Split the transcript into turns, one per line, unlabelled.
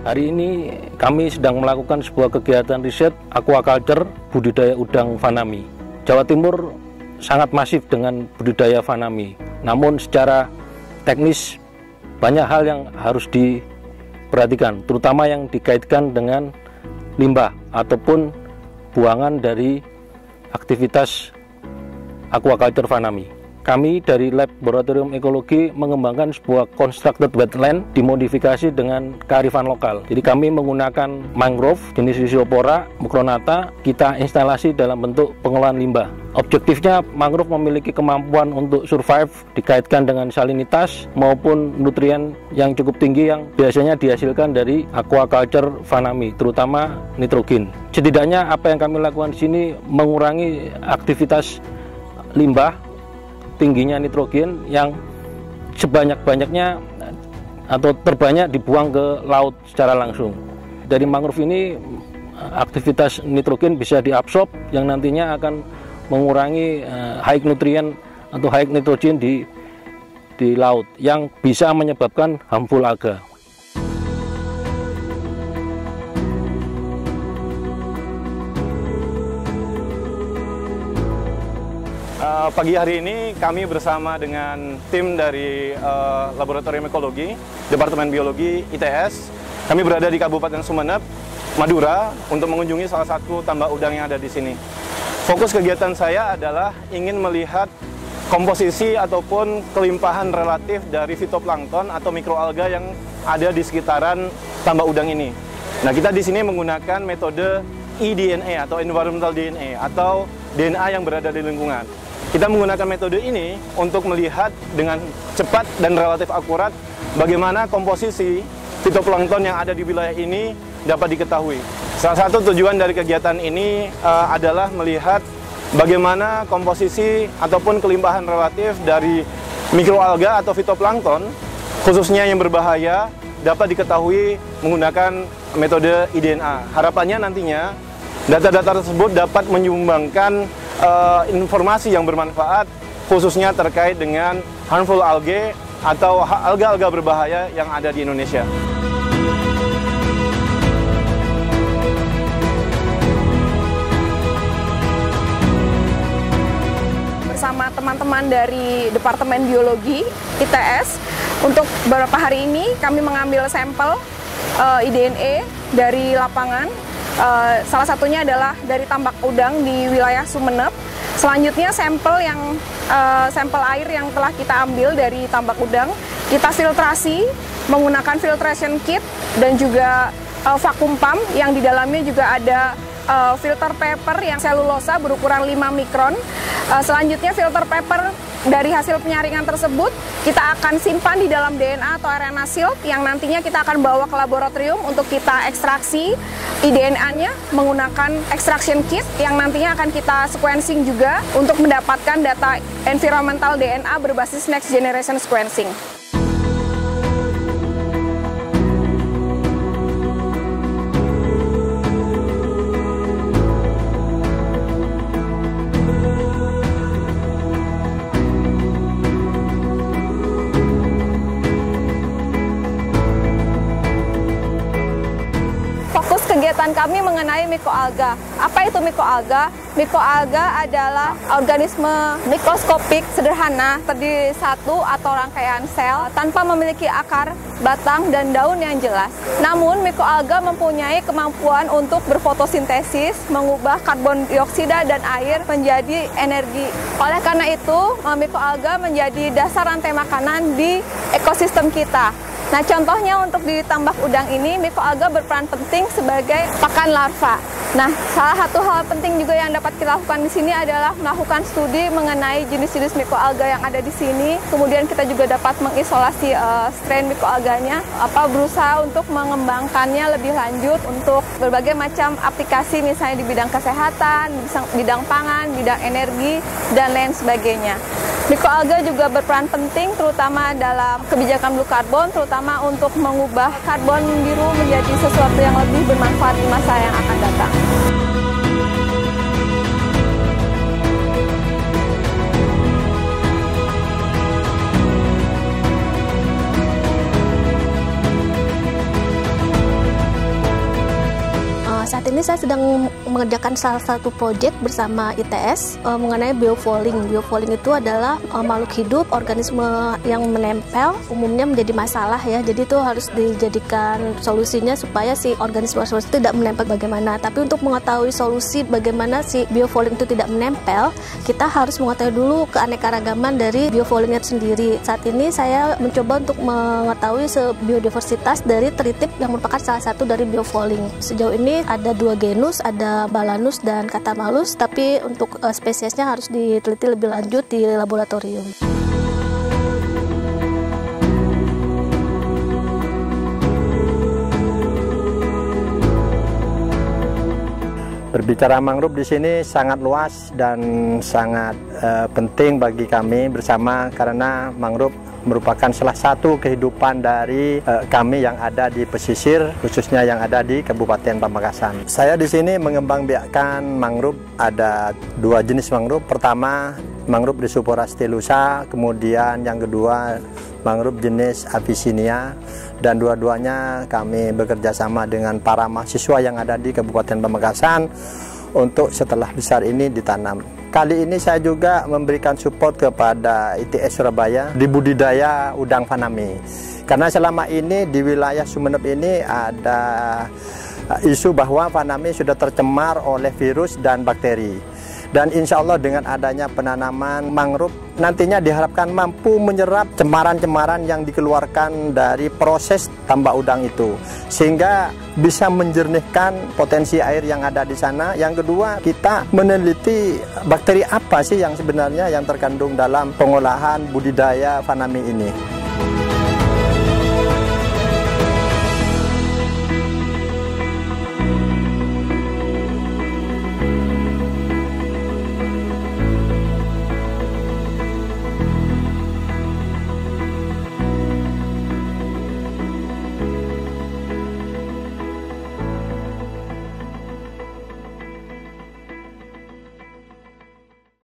Hari ini kami sedang melakukan sebuah kegiatan riset aquaculture budidaya udang fanami. Jawa Timur sangat masif dengan budidaya fanami. Namun secara teknis banyak hal yang harus diperhatikan, terutama yang dikaitkan dengan limbah ataupun buangan dari aktivitas aquaculture fanami. Kami dari Laboratorium Ekologi mengembangkan sebuah constructed wetland dimodifikasi dengan kearifan lokal. Jadi kami menggunakan mangrove jenis Rhizophora mucronata, kita instalasi dalam bentuk pengolahan limbah. Objektifnya, mangrove memiliki kemampuan untuk survive dikaitkan dengan salinitas maupun nutrien yang cukup tinggi yang biasanya dihasilkan dari aquaculture fanami, terutama nitrogen. Setidaknya apa yang kami lakukan di sini mengurangi aktivitas limbah, tingginya nitrogen yang sebanyak-banyaknya atau terbanyak dibuang ke laut secara langsung. Dari mangrove ini aktivitas nitrogen bisa diabsorb yang nantinya akan mengurangi high nutrien atau high nitrogen di laut yang bisa menyebabkan harmful alga.
Pagi hari ini kami bersama dengan tim dari Laboratorium Ekologi, Departemen Biologi ITS. Kami berada di Kabupaten Sumeneb, Madura, untuk mengunjungi salah satu tambak udang yang ada di sini. Fokus kegiatan saya adalah ingin melihat komposisi ataupun kelimpahan relatif dari fitoplankton atau mikroalga yang ada di sekitaran tambak udang ini. Nah, kita di sini menggunakan metode eDNA atau Environmental DNA atau DNA yang berada di lingkungan. Kita menggunakan metode ini untuk melihat dengan cepat dan relatif akurat bagaimana komposisi fitoplankton yang ada di wilayah ini dapat diketahui. Salah satu tujuan dari kegiatan ini adalah melihat bagaimana komposisi ataupun kelimpahan relatif dari mikroalga atau fitoplankton, khususnya yang berbahaya, dapat diketahui menggunakan metode eDNA. Harapannya nantinya data-data tersebut dapat menyumbangkan informasi yang bermanfaat, khususnya terkait dengan harmful algae atau alga-alga berbahaya yang ada di Indonesia.
Bersama teman-teman dari Departemen Biologi ITS, untuk beberapa hari ini kami mengambil sampel eDNA dari lapangan. Salah satunya adalah dari tambak udang di wilayah Sumeneb. Selanjutnya sampel air yang telah kita ambil dari tambak udang kita filtrasi menggunakan filtration kit dan juga vacuum pump yang di dalamnya juga ada filter paper yang selulosa berukuran 5 mikron. Selanjutnya filter paper dari hasil penyaringan tersebut kita akan simpan di dalam DNA atau RNA shield yang nantinya kita akan bawa ke laboratorium untuk kita ekstraksi eDNA-nya menggunakan extraction kit yang nantinya akan kita sequencing juga untuk mendapatkan data environmental DNA berbasis next generation sequencing. Kegiatan kami mengenai mikroalga. Apa itu mikroalga? Mikroalga adalah organisme mikroskopik sederhana terdiri satu atau rangkaian sel tanpa memiliki akar, batang, dan daun yang jelas. Namun mikroalga mempunyai kemampuan untuk berfotosintesis, mengubah karbon dioksida dan air menjadi energi. Oleh karena itu, mikroalga menjadi dasar rantai makanan di ekosistem kita. Nah, contohnya untuk di tambak udang ini, mikroalga berperan penting sebagai pakan larva. Nah, salah satu hal penting juga yang dapat kita lakukan di sini adalah melakukan studi mengenai jenis-jenis mikroalga yang ada di sini. Kemudian kita juga dapat mengisolasi strain mikroalganya, berusaha untuk mengembangkannya lebih lanjut untuk berbagai macam aplikasi, misalnya di bidang kesehatan, bidang pangan, bidang energi, dan lain sebagainya. Mikroalga juga berperan penting terutama dalam kebijakan blue carbon, terutama untuk mengubah karbon biru menjadi sesuatu yang lebih bermanfaat di masa yang akan datang.
saya sedang mengerjakan salah satu proyek bersama ITS mengenai biofouling. Biofouling itu adalah makhluk hidup, organisme yang menempel, umumnya menjadi masalah ya. Jadi itu harus dijadikan solusinya supaya si organisme itu tidak menempel bagaimana. Tapi untuk mengetahui solusi bagaimana si biofouling itu tidak menempel, kita harus mengetahui dulu keanekaragaman dari biofoulingnya sendiri. Saat ini saya mencoba untuk mengetahui biodiversitas dari tritip yang merupakan salah satu dari biofouling. Sejauh ini ada 2 genus, ada Balanus dan Cathamalus, tapi untuk spesiesnya harus diteliti lebih lanjut di laboratorium.
Berbicara mangrove di sini sangat luas dan sangat penting bagi kami bersama, karena mangrove merupakan salah satu kehidupan dari kami yang ada di pesisir, khususnya yang ada di Kabupaten Pamekasan. Saya di sini mengembangbiakkan mangrove. Ada 2 jenis mangrove. Pertama, mangrove Rhizopora stelusa, kemudian yang kedua mangrove jenis Avicennia, dan dua-duanya kami bekerja sama dengan para mahasiswa yang ada di Kabupaten Pamekasan untuk setelah besar ini ditanam. Kali ini saya juga memberikan support kepada ITS Surabaya di budidaya udang fanami. Karena selama ini di wilayah Sumeneb ini ada isu bahwa fanami sudah tercemar oleh virus dan bakteri. Dan insya Allah dengan adanya penanaman mangrove nantinya diharapkan mampu menyerap cemaran-cemaran yang dikeluarkan dari proses tambak udang itu, sehingga bisa menjernihkan potensi air yang ada di sana. Yang kedua, kita meneliti bakteri apa sih yang sebenarnya yang terkandung dalam pengolahan budidaya fanami ini.